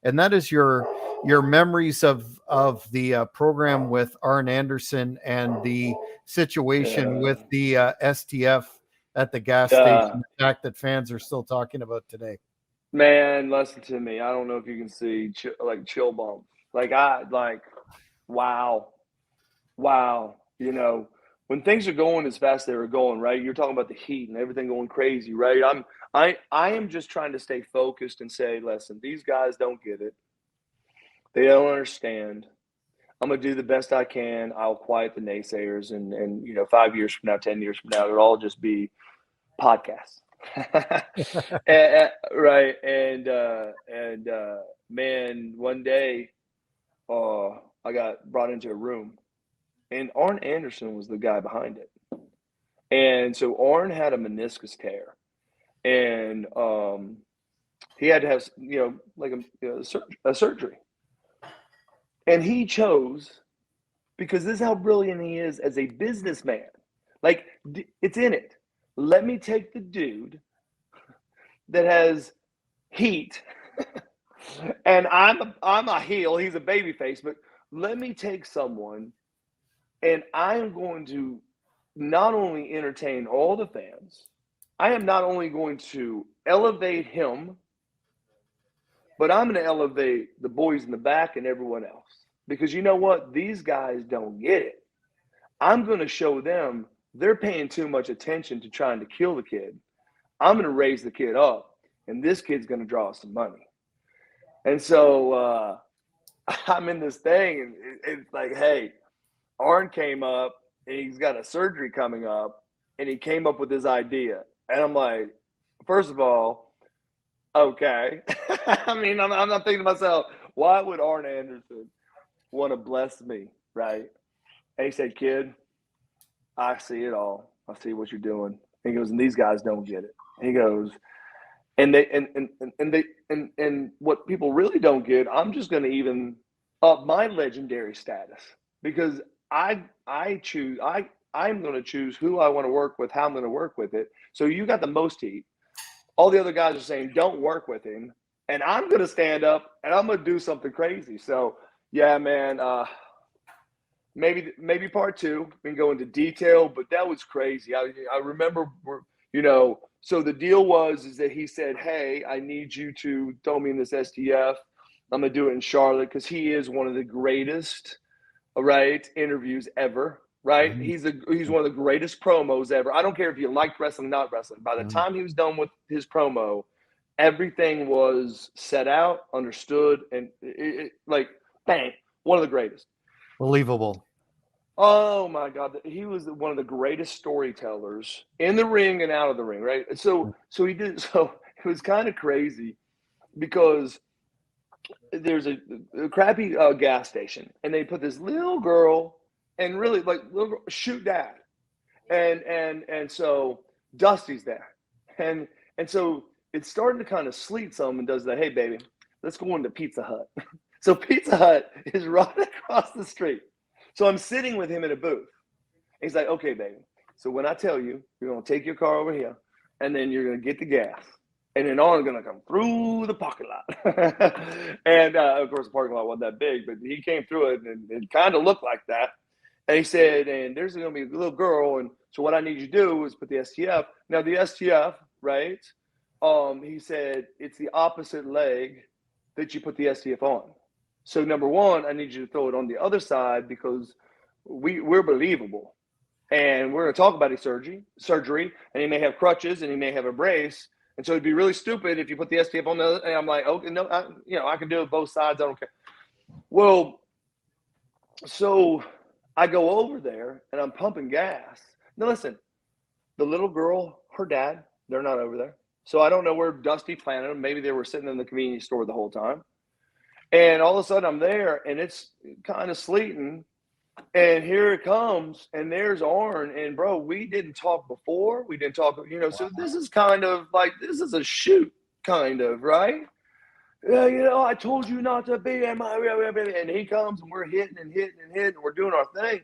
and that is your memories of the program with Arn Anderson and the situation Yeah. with the STF at the gas station. Yeah. The fact that fans are still talking about today. Man, listen to me. I don't know if you can see like chill bump. Wow. Wow. When things are going as fast as they were going, right? You're talking about the heat and everything going crazy, right? I am just trying to stay focused and say, listen, these guys don't get it. They don't understand. I'm gonna do the best I can. I'll quiet the naysayers, and 5 years from now, 10 years from now, it'll all just be podcasts. Right. And man, one day, I got brought into a room, and Arn Anderson was the guy behind it. And so Arn had a meniscus tear, and he had to have like a surgery. And he chose, because this is how brilliant he is as a businessman. Like, it's in it. Let me take the dude that has heat, and I'm a heel. He's a baby face, but let me take someone, and I am going to not only entertain all the fans, I am not only going to elevate him, but I'm going to elevate the boys in the back and everyone else. Because you know what? These guys don't get it. I'm going to show them they're paying too much attention to trying to kill the kid. I'm going to raise the kid up, and this kid's going to draw some money. And so I'm in this thing, and it's like, hey, Arn came up, and he's got a surgery coming up, and he came up with this idea. And I'm like, first of all, okay. I mean, I'm not thinking to myself, why would Arn Anderson want to bless me, right? And he said, kid, I see it all. I see what you're doing. And he goes, and these guys don't get it. And he goes, and what people really don't get, I'm just going to even up my legendary status, because I'm going to choose who I want to work with, how I'm going to work with it. So you got the most heat. All the other guys are saying, don't work with him. And I'm going to stand up and I'm going to do something crazy. So yeah, man, maybe part two, we can go into detail, but that was crazy. I remember, so the deal is that he said, hey, I need you to throw me in this STF. I'm going to do it in Charlotte, because he is one of the greatest, right, interviews ever, right? Mm-hmm. He's one of the greatest promos ever. I don't care if you liked wrestling, not wrestling. By the time he was done with his promo, everything was set out, understood, and like, bang, one of the greatest. Believable. Oh my God, he was one of the greatest storytellers in the ring and out of the ring, right? So he did. So it was kind of crazy, because there's a crappy gas station, and they put this little girl, and really like little girl, shoot dad, and so Dusty's there, and so it's starting to kind of sleet some, and does that. Hey baby, let's go into Pizza Hut. So Pizza Hut is right across the street. So I'm sitting with him in a booth. He's like, okay, baby. So when I tell you, you're going to take your car over here, and then you're going to get the gas. And then Arn's going to come through the parking lot. And, of course, the parking lot wasn't that big, but he came through it, and it kind of looked like that. And he said, and there's going to be a little girl, and so what I need you to do is put the STF. Now, the STF, right, he said, it's the opposite leg that you put the STF on. So number one, I need you to throw it on the other side, because we're believable. And we're going to talk about his surgery, and he may have crutches, and he may have a brace. And so it'd be really stupid if you put the STF on the other. And I'm like, okay, no, I can do it both sides. I don't care. Well, so I go over there, and I'm pumping gas. Now listen, the little girl, her dad, they're not over there. So I don't know where Dusty planted them. Maybe they were sitting in the convenience store the whole time. And all of a sudden I'm there, and it's kind of sleeting, and here it comes, and there's Arn. And bro, we didn't talk before. We didn't talk, so this is kind of like, this is a shoot, kind of, right? Yeah, I told you not to be in my, and he comes, and we're hitting and hitting and hitting, and we're doing our thing.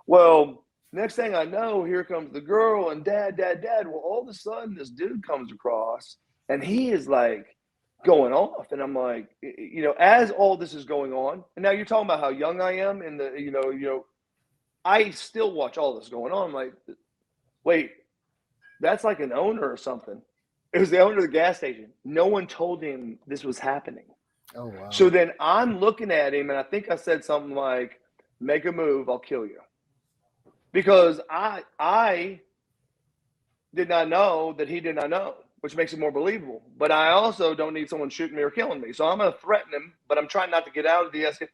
Well, next thing I know, here comes the girl, and dad. Well, all of a sudden this dude comes across, and he is like going off. And I'm like, as all this is going on, and now you're talking about how young I am, and I still watch all this going on. I'm like, wait, that's like an owner or something. It was the owner of the gas station. No one told him this was happening. Oh, wow. So then I'm looking at him, and I think I said something like, make a move, I'll kill you. Because I did not know that he did not know, which makes it more believable. But I also don't need someone shooting me or killing me. So I'm going to threaten him, but I'm trying not to get out of the escapade.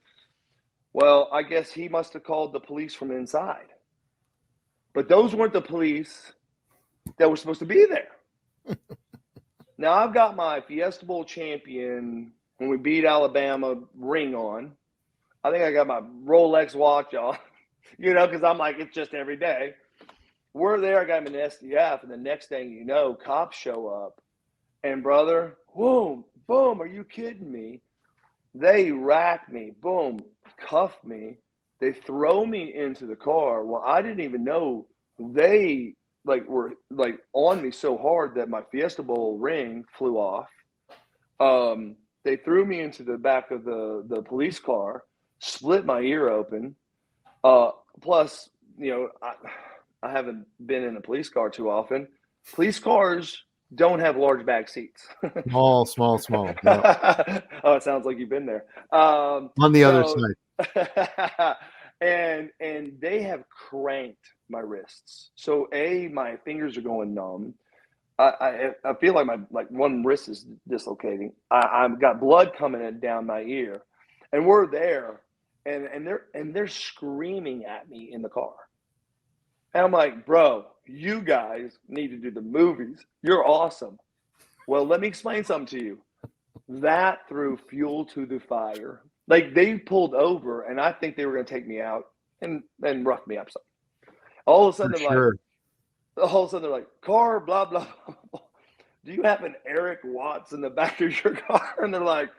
Well, I guess he must have called the police from inside. But those weren't the police that were supposed to be there. Now, I've got my Fiesta Bowl champion when we beat Alabama ring on. I think I got my Rolex watch on, because I'm like, it's just every day. We're there. I got him in SDF, and the next thing you know, cops show up. And, brother, boom, boom, are you kidding me? They rack me, boom, cuff me. They throw me into the car. Well, I didn't even know they were on me so hard that my Fiesta Bowl ring flew off. They threw me into the back of the police car, split my ear open. Plus, I haven't been in a police car too often. Police cars don't have large back seats. Small. Yep. Oh, it sounds like you've been there. On the other side. And they have cranked my wrists. So my fingers are going numb. I feel like my one wrist is dislocating. I've got blood coming down my ear, and we're there, and they're screaming at me in the car. And I'm like, bro, you guys need to do the movies. You're awesome. Well, let me explain something to you. That threw fuel to the fire. They pulled over, and I think they were going to take me out and rough me up some. All of a sudden, they're like, car, blah, blah, blah. Do you have an Eric Watts in the back of your car? And they're like,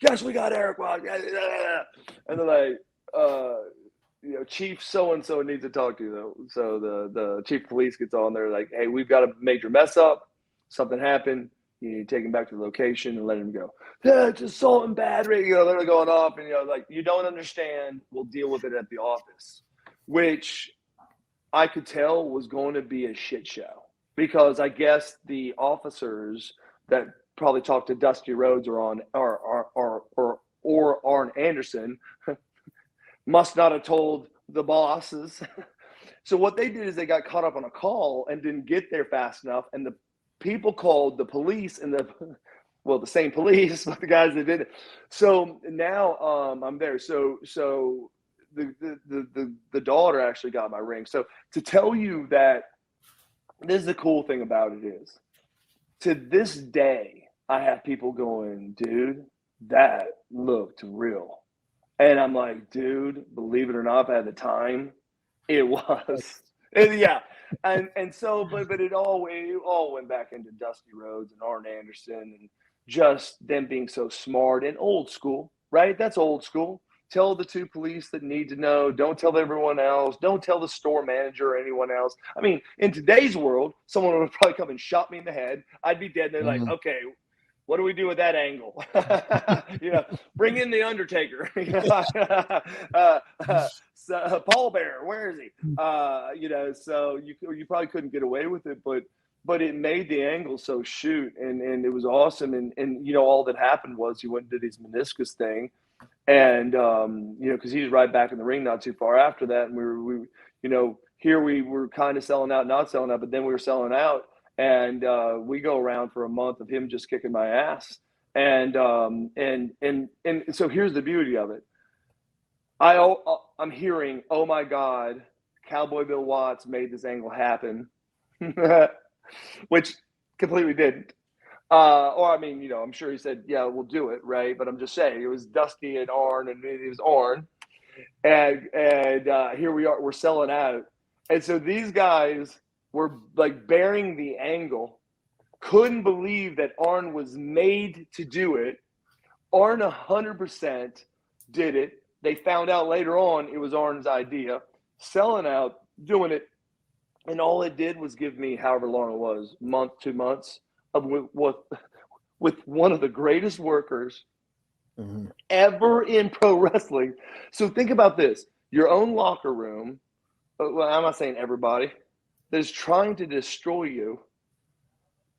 yes, we got Eric Watts. And they're like, Chief so-and-so needs to talk to you, though. So the chief of police gets on there like, hey, we've got a major mess up. Something happened. You need to take him back to the location and let him go. Yeah, it's assault and battery. They're going off, and you don't understand. We'll deal with it at the office, which I could tell was going to be a shit show, because I guess the officers that probably talked to Dusty Rhodes or Arn Anderson must not have told the bosses. So what they did is they got caught up on a call and didn't get there fast enough, and the people called the police, and the same police, but the guys that did it. So now I'm there. So the daughter actually got my ring. So to tell you that, this is the cool thing about it is, to this day, I have people going, dude, that looked real. And I'm like, dude, believe it or not, at the time, it was. And yeah. And so, but it all went back into Dusty Rhodes and Arn Anderson, and just them being so smart and old school, right? That's old school. Tell the two police that need to know. Don't tell everyone else. Don't tell the store manager or anyone else. I mean, in today's world, someone would probably come and shot me in the head. I'd be dead. They're like, okay, what do we do with that angle? Bring in the Undertaker. Paul Bear, where is he? So you probably couldn't get away with it, but it made the angle so shoot, and it was awesome. And all that happened was he went and did his meniscus thing, and because he was right back in the ring not too far after that, and we were kind of selling out, not selling out, but then we were selling out. And we go around for a month of him just kicking my ass. And so here's the beauty of it. I'm hearing, oh my God, Cowboy Bill Watts made this angle happen, which completely didn't. I'm sure he said, yeah, we'll do it, right? But I'm just saying, it was Dusty and Arn, and it was Arn. And here we are, we're selling out. And so these guys were bearing the angle, couldn't believe that Arn was made to do it. Arn 100% did it. They found out later on it was Arn's idea, selling out, doing it. And all it did was give me however long it was, month, 2 months, of with one of the greatest workers Mm-hmm. ever in pro wrestling. So think about this: your own locker room. Well, I'm not saying everybody that is trying to destroy you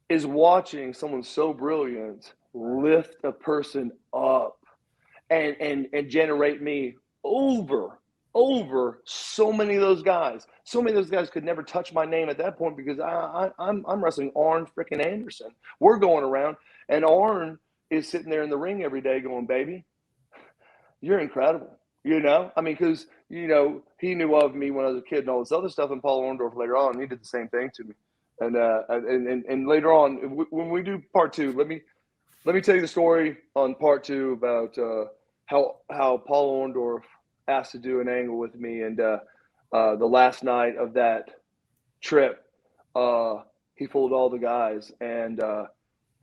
is watching someone so brilliant lift a person up and generate me over so many of those guys. So many of those guys could never touch my name at that point because I'm wrestling Arn freaking Anderson. We're going around, and Arn is sitting there in the ring every day going, "Baby, you're incredible." You know, I mean, because he knew of me when I was a kid and all this other stuff. And Paul Orndorff later on, he did the same thing to me. And later on, when we do part two, let me tell you the story on part two about how Paul Orndorff asked to do an angle with me, and the last night of that trip, he fooled all the guys, and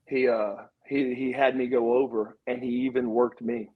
he had me go over, and he even worked me.